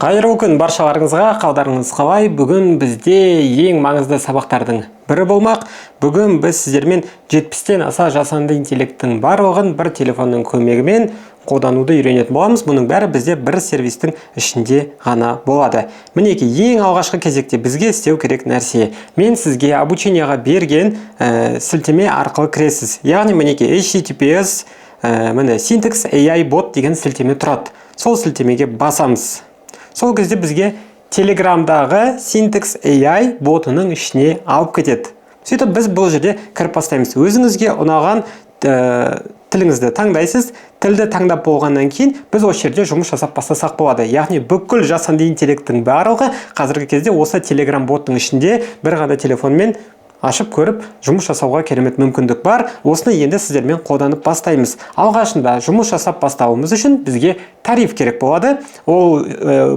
Қайырлы күн баршаларыңызға, қалдарыңыз қалай? Бүгін бізде ең маңызды сабақтардың бірі болмақ. Бүгін біз сіздермен 70-тен аса жасанды интеллекттің барлығын бір телефонның көмегімен қолдануды үйренетін боламыз. Бұның бәрі бізде бір сервистің ішінде ғана болады. Мінеки ең алғашқы кезекте бізге істеу керек нәрсе. Мен сізге обученияға берген сілтеме арқылы кіресіз. Яғни мінеки https syntax AI bot деген сілтеме тұрады. Сол сілтемеге басамыз. Сол кезде бізге Телеграмдағы Syntax AI ботының ішіне алып кетеді. Сөйтіп біз бұл жерде кіріп бастаймыз. Өзіңізге ұнаған тіліңізді таңдайсыз. Тілді таңдап болғаннан кейін біз осы жерде жұмыс жасап бастасақ болады. Яғни бүкіл жасанды интеллекттің барлығы қазіргі кезде осы Telegram боттың ішінде бір ғана телефонмен ашып көріп, жұмыс жасауға керемет мүмкіндік бар. Осыны енді сіздермен қолданып бастаймыз. Алғашында жұмыс жасап бастауымыз үшін бізге тариф керек болады. Ол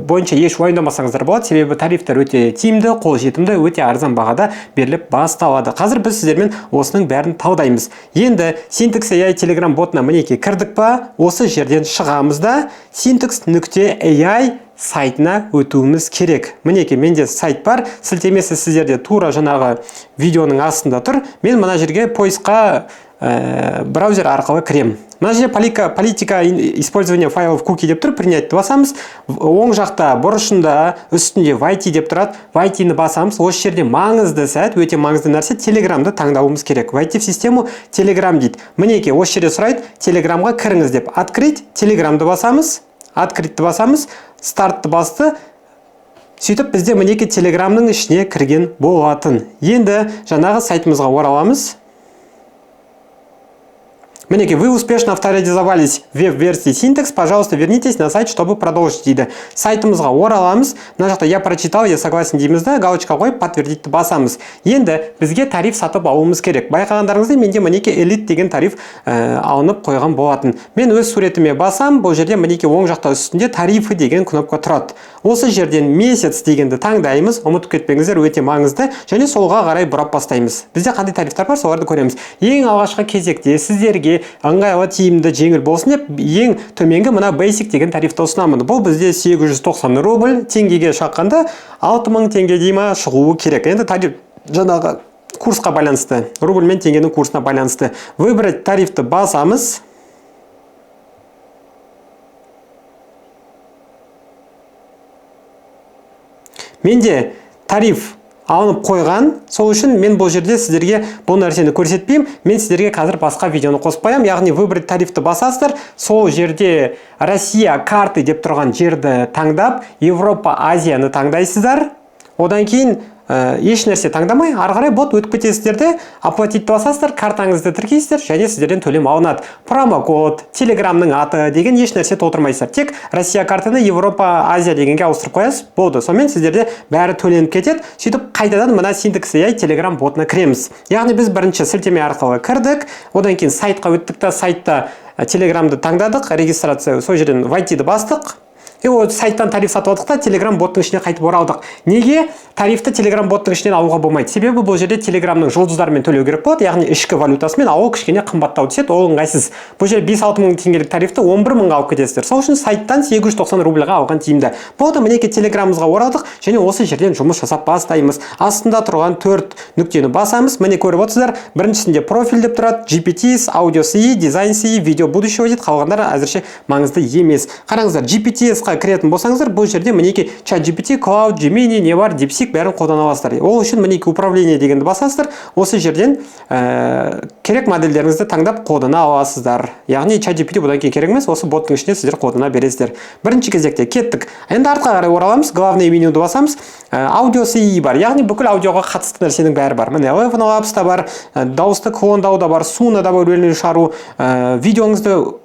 бойынша еш уайымдамасаңыздар болады, себебі тарифтер өте тиімді, қолжетімді, өте арзан бағада беріліп басталады. Қазір біз сіздермен осының бәрін талдаймыз. Енді Syntax AI Telegram ботына мінеки кірдік па, осы жерден шығамыз да syntax.ai сайтына өтуіміз керек. Мінеки менде сайт бар, сілтемесі сіздерде тура жаңағы видеоның астында тұр. Мен мына жерге поискқа браузер арқылы кірем. Мына жерде политика использования файлов куки деп тұр, принятты басамыз. Оң жақта бұрышында үстінде войти деп тұрады. Войти-ні басамыз. Осы жерде маңызды сәт, өте маңызды нәрсе Телеграмды таңдауымыз керек. Войти в систему Telegram дейді. Мінеки осы жерде сұрайды, Телеграмға кіріңіз деп. Открыть, Телеграмды басамыз. Открытті басамыз, стартты басты. Сөйтіп бізде мінеки Телеграмның ішіне кірген болатын. Енді жаңағы сайтымызға ораламыз. Мінеки, вы успешно авторизовались в веб-версии Syntax, пожалуйста, вернитесь на сайт, чтобы продолжить дейді. Сайтымызға ораламыз. Мына жақта я прочитал, я согласен дейміз да, галочка қойып, подтвердитті басамыз. Енді бізге тариф сатып алуымыз керек. Байқағандарыңызда менде мінеки элит деген тариф алынып қойған болатын. Мен өз суретіме басам, бұл жерде мінеки оң жақта үстінде тарифы деген кнопка тұрады. Осы жерден месяц дегенді таңдаймыз, ұмытып кетпеңіздер, өте маңызды, және солға қарай бұрап бастаймыз. Бізде қандай тарифтар бар, соларды көреміз. Ең алғашқы кезекте сіздерге ыңғайлы, тиімді, жеңіл болсын деп, ең төменгі мына basic деген тарифті ұсынамын. Бұл бізде 890 рубль, теңгеге шаққанда 6000 теңге дейма шығуы керек. Енді тариф жаңағы курсқа байланысты, рубль мен теңгенің курсына байланысты. Выбрать тарифті басамыз. Менде тариф алынып қойған, сол үшін мен бұл жерде сіздерге бұл нәрсені көрсетпеймін. Мен сіздерге қазір басқа видеоны қосып қоямын. Яғни выбрать тарифті басасыздар, сол жерде Россия карты деп тұрған жерді таңдап, Европа, Азияны таңдайсыздар. Одан кейін еш нәрсе таңдамай, ары қарай бот өтіп кетесіздерде, оплатить басасыздар, картаңызды тіркейсіздер, және сіздерден төлем алынады. Промокод, Телеграмның аты деген еш нәрсе толтырмайсыздар. Тек Россия картаны Европа, Азия дегенге ауыстырып қоясыз, болды. Сонымен сіздерде бәрі төленіп кетеді. Сөйтіп қайтадан мына Syntax AI Telegram ботына кіреміз. Яғни біз бірінші сілтеме арқылы кірдік, одан кейін сайтқа өттік та, сайтта Телеграмды таңдадық, регистрация, сол жерден войти-ді бастық. Сайттан тариф сатып алдық та, Telegram боттың ішіне қайтып оралдық. Неге тарифті Telegram боттың ішінен алуға болмайды? Себебі бұл жерде Telegramның жұлдыздарымен төлеу керек болады, яғни ішкі валютасымен, ал ол кішкене қымбаттау түседі, ол ыңғайсыз. Бұл жерде 5-6 мың теңгелік тарифті 11 мыңға алып кетесіздер. Сол үшін сайттан 890 рубльға алған тиімді. Болды, мінеки Telegramымызға оралдық, және осы жерден жұмыс жасап бастаймыз. Астында тұрған 4 нүктені басамыз. Міне көріп отырсыздар, біріншісінде профиль деп тұрады, GPTs, Audio-CE, Design-CE, видео будущего дейді, қалғандары әзірше маңызды емес. Қараңыздар, GPT-ға кіретін болсаңыздар, бұл жерде мінеки ChatGPT, Cloud, Gemini, не бар, DeepSeek бәрін қолдана аласыздар. Ол үшін мінеки управление дегенді басасыздар. Осы жерден керек модельдеріңізді таңдап қолдана аласыздар. Яғни ChatGPT бұдан кейін керек емес, осы боттың ішіне сіздер қолдана бересіздер. Бірінші кезекте кеттік. Енді артқа қарай ораламыз, главный менюді басамыз. Audio-CE бар, яғни бүкіл аудиоға қатысты нәрсенің бәрі бар. Міне Level Labs та бар, дауысты клондау да бар, суына да бөлініп шығару, видеоңызды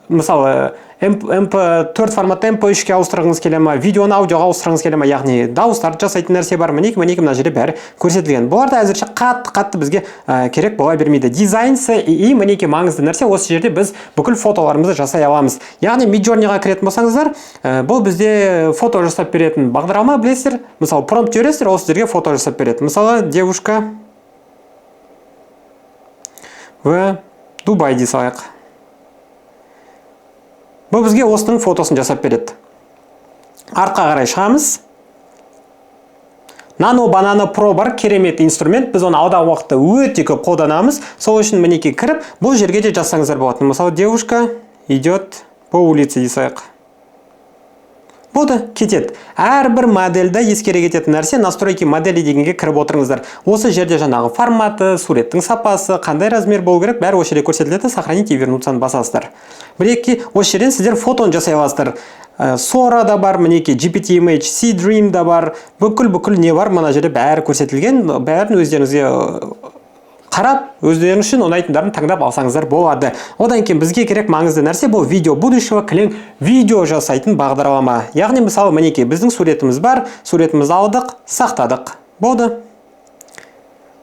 мысалы MP4 форматта MP3-ке ауыстырғыңыз келе ма, видеоны аудиоға ауыстырғыңыз келе ма, яғни дауыстарды жасайтын нәрсе бар. Мінеки мына жерде бәрі көрсетілген. Бұларда әзірше қатты бізге керек бола бермейді. Design-CE мінеки маңызды нәрсе. Осы жерде біз бүкіл фотоларымызды жасай аламыз. Яғни Midjourney-ға кіретін болсаңыздар, бұл бізде фото жасап беретін бағдарлама, білесіздер. Мысалы, промпт жібересіздер, ол сіздерге фото жасап береді. Мысалы, девушка в Дубай дей салайық. Бұл бізге осының фотосын жасап береді. артқа қарай шығамыз. Nano Banana Pro бар, керемет инструмент. Біз оны алдағы уақытта өте көп қолданамыз. Сол үшін мінекей кіріп, бұл жерге де жазсаңыздар болады. Мысалы, девушка идет по улице дейсайық. Болды, кетеді. Әрбір модельді ескере кететін нәрсе настройки модели дегенге кіріп отырыңыздар. Осы жерде жаңағы форматы, суреттің сапасы, қандай размер болу керек, бәрі осы жерде көрсетіледі. Сохранить и вернуться басасыздар. Бір-екі осы жерден сіздер фотоны жасай аласыздар. Sora да бар, мінекей GPT Image, C-Dream да бар, бүкіл не бар, мына жерде бәрі көрсетілген. Бәрін өздеріңізге қарап, өздеріңіз үшін ұнайтындарын таңдап алсаңыздар болады. Одан кейін бізге керек маңызды нәрсе бұл видео будущего кілең видео жасайтын бағдарлама. Яғни мысалы мінекей біздің суретіміз бар, суретімізді алдық, сақтадық. Болды.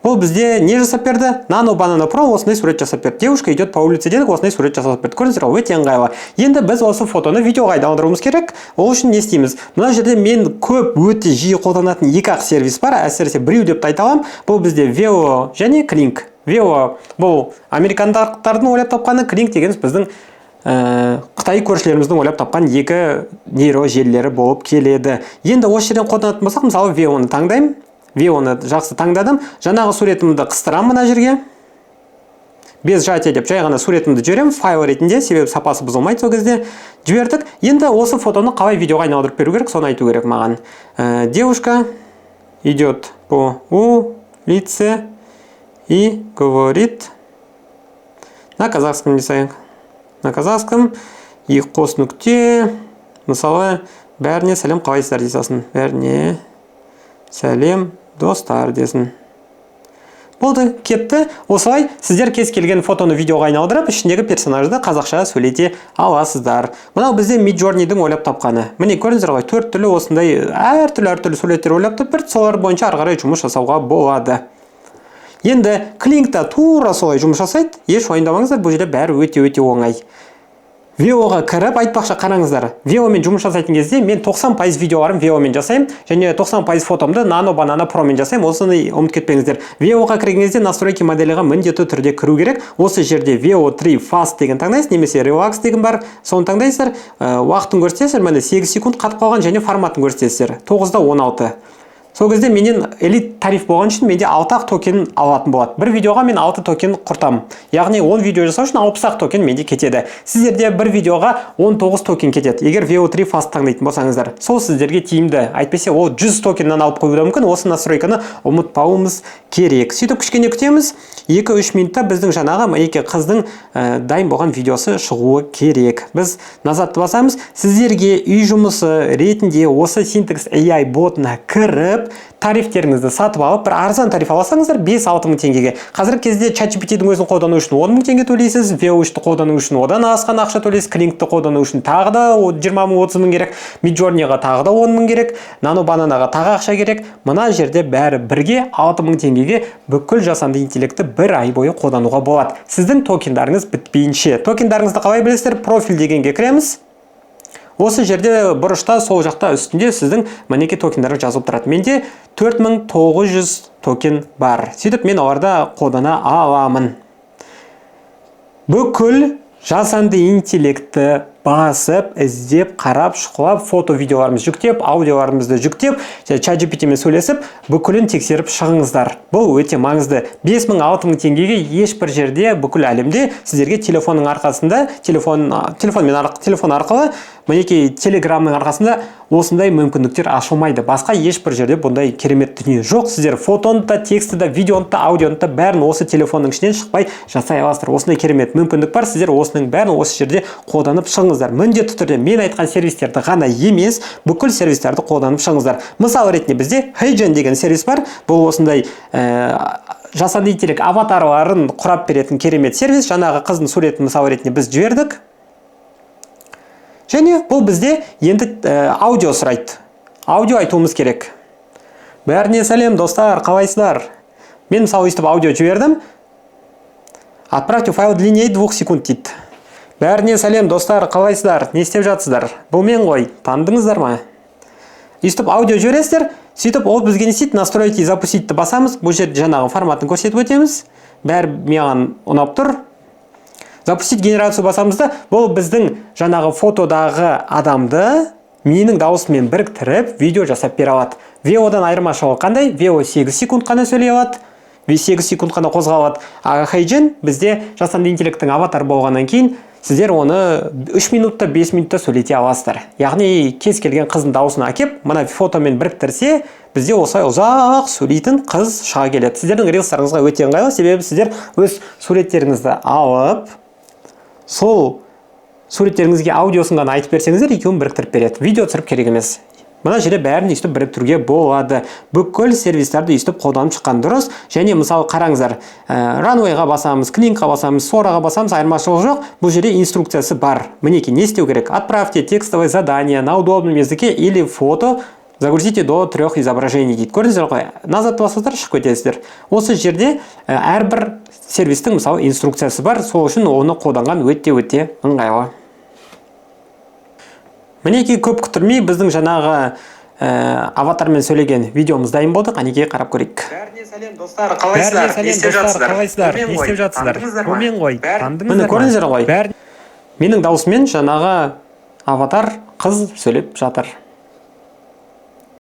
Бұл бізде не жасап берді? Nano Banana Pro осындай сурет жасап берді. Девушка идет по улице дедік, осындай сурет жасап берді. Көрдіңіздер, өте ыңғайлы. Енді біз осы фотоны видеоға айналдыруымыз керек. Ол үшін не істейміз? Мына жерде мен көп өте жиі қолданатын екі-ақ сервис бар. Әсіресе біреу деп айта аламын. Бұл бізде Veo және Kling. Veo бұл американдықтардың ойлап тапқаны, Kling дегеніміз біздің Қытай көршілеріміздің ойлап тапқан екі нейро желілері болып келеді. Енді осы жерден қолданатын болсақ, мысалы Veo-ны таңдаймын. Veo-ны жақсы таңдадым. Жаңағы суретімді қыстырам мына жерге. Без сжатия деп жай ғана суретімді жіберем файл ретінде, себебі сапасы бұзылмайды сол кезде. Жібердік. Енді осы фотоны қалай видеоға айналдырып беру керек, соны айту керек маған. Девушка идет по улице и говорит на казахском десайық. На казахском и қос нүкте. Мысалы, бәріне сәлем қалайсыздар дейсің. Бәріне сәлем достар десін. Болды, кетті. Осылай сіздер кез келген фотоны видеоға айналдырып, ішіндегі персонажды қазақша сөйлете аласыздар. Мынау бізде Midjourney-дің ойлап тапқаны. Міне көрдіңіздер ғой, 4 түрлі осындай әртүрлі суреттер ойлап тапты, солар бойынша ары қарай жұмыс жасауға болады. Енді Kling-та тура солай жұмыс жасайды. Еш уайымдамаңыздар, бұл жерде бәрі өте оңай. Veo-ға кіріп, айтпақшы қараңыздар. Veo-мен жұмыс жасайтын кезде мен 90% видеоларым Veo-мен жасаймын, және 90% фотомды Nano Banana Pro-мен жасаймын. Осыны ұмытып кетпеңіздер. Veo-ға кірген кезде настройки моделіға міндетті түрде кіру керек. Осы жерде Veo 3 Fast деген таңдайсыз, немесе Relax деген бар. Соны таңдайсыздар. Уақытын көрсетесіздер, міне 8 секунд қатып қалған, және форматын көрсетесіздер. 9:16. Сол кезде менен элит тариф болған үшін менде 6-ақ токен алатын болады. Бір видеоға мен 6 токен құртам. Яғни 10 видео жасау үшін 60-ақ токен менде кетеді. Сіздерде бір видеоға 19 токен кетеді. Егер Veo 3 Fast таңдайтын болсаңыздар, сол сіздерге тиімді. Әйтпесе ол 100 токеннан алып қоюы мүмкін. Осы настройканы ұмытпауымыз керек. Сөйтіп кішкене күтеміз. 2-3 минутта біздің жаңағы мінекей қыздың дайын болған видеосы шығуы керек. Біз назадты басамыз. Сіздерге үй жұмысы ретінде осы Syntax AI ботына кіріп, тарифтеріңізді сатып алып, бір арзан тариф аласаңыздар 5-6 мың теңгеге. Қазіргі кезде ChatGPT-дің өзін қолдану үшін 10 мың теңге төлейсіз, Veo-ді қолдану үшін одан асқан ақша төлейсіз, Kling-ді қолдану үшін тағы да 20 мың 30 мың керек, Midjourney-ға тағы да 10 мың керек, Nano Banana-ға тағы ақша керек. Мына жерде бәрі бірге 6 мың теңгеге бүкіл жасанды интеллектті бір ай бойы қолдануға болады. Сіздің токендарыңыз бітпейінше. Токендарыңызды қалай білесіздер? Профиль дегенге кіреміз. Осы жерде бұрышта сол жақта үстінде сіздің мінекей токендарыңыз жазылып тұрады. Менде 4900 токен бар. Сөйтіп мен оларда қолдана аламын. Бүкіл жасанды интеллектті басып, іздеп, қарап, шұқылап, фото видеоларымыз жүктеп, аудиоларымызды жүктеп, ChatGPT-мен сөйлесіп, бүкілін тексеріп шығыңыздар. Бұл өте маңызды. 5000-6000 теңгеге ешбір жерде бүкіл әлемде сіздерге телефонның арқасында, телефон арқылы, мінекей Telegram-ның арқасында осындай мүмкіндіктер ашылмайды. Басқа ешбір жерде бұндай керемет дүние жоқ. Сіздер фотоны да, тексті да, видеоны да, аудионы да бәрін осы телефонның ішінен шықпай жасай аласыздар. Осындай керемет мүмкіндік бар. Сіздер осының бәрін осы жерде қолданып шығыңыздар. Міндетті түрде мен айтқан сервистерді ғана емес, бүкіл сервистерді қолданып шығыңыздар. Мысал ретінде бізде HeyGen деген сервис бар. Бұл осындай жасанды интеллект аватарларын құрап беретін керемет сервис. Жаңағы қыздың суретін мысал ретінде біз жібердік. Және бұл бізде енді аудио сұрайды. Аудио айтуымыз керек. Бәріне сәлем, достар, қалайсыздар? Мен мысалы өйстіп аудио жібердім. Отправьте файл длиннее 2 секунд дейді. Бәріне сәлем, достар, қалайсыздар? Не істеп жатсыздар? Бұл мен ғой, тандыңыздар ма? Өйстіп аудио жібересіздер. Сөйтіп ол бізге не істейді? Настроить и запустить-ті басамыз. Бұл жерде жаңағы форматын көрсетіп өтеміз. Бәрі маған ұнап тұр. Запустить генерацию басамызда, бұл біздің жаңағы фотодағы адамды менің дауысыммен біріктіріп видео жасап бере алады. VO-дан айырмашылығы қандай? VO 8 секунд қана сөйлей алады, 8 секунд қана қозғалады. HeyGen бізде жасанды интеллекттің аватар болғаннан кейін сіздер оны 3 минутта 5 минутта сөйлете аласыздар. Яғни кез келген қыздың дауысын әкеп, мына фотомен біріктірсе, бізде осылай ұзақ сөйлейтін қыз шыға келеді. Сіздердің рилстарыңызға өте ыңғайлы, себебі сіздер өз суреттеріңізді алып, сол суреттеріңізге аудиосын ғана айтып берсеңіздер, екеуін біріктіріп береді. Видео түсіріп керек емес. Мына жерде бәрін өйстіп біріктіруге болады. Бүкіл сервистарды өйстіп қолданып шыққан дұрыс. Және мысалы қараңыздар, Runway-ға басамыз, Kling-ға басамыз, Sora-ға басамыз, айырмашылығы жоқ. Бұл жерде инструкциясы бар. Мінекей, не істеу керек? Отправьте текстовое задание на удобном языке или фото. Загрузите до 3 изображений дейді. Көрдіңіздер ғой? Назад басасыздар, шығып кетесіздер. Осы жерде әрбір сервистің мысалы инструкциясы бар. Сол үшін оны қолданған өте ыңғайлы. Мінекей, көп күттірмей біздің жаңағы аватармен сөйлеген видеомыз дайын болды. Қанекей қарап көрейік. Бәріне сәлем достар, қалайсыздар? Не істеп жатсыздар? Омен ғой. Міне көрдіңіздер ғой? Менің даусымен жаңағы аватар қыз сөйлеп жатыр.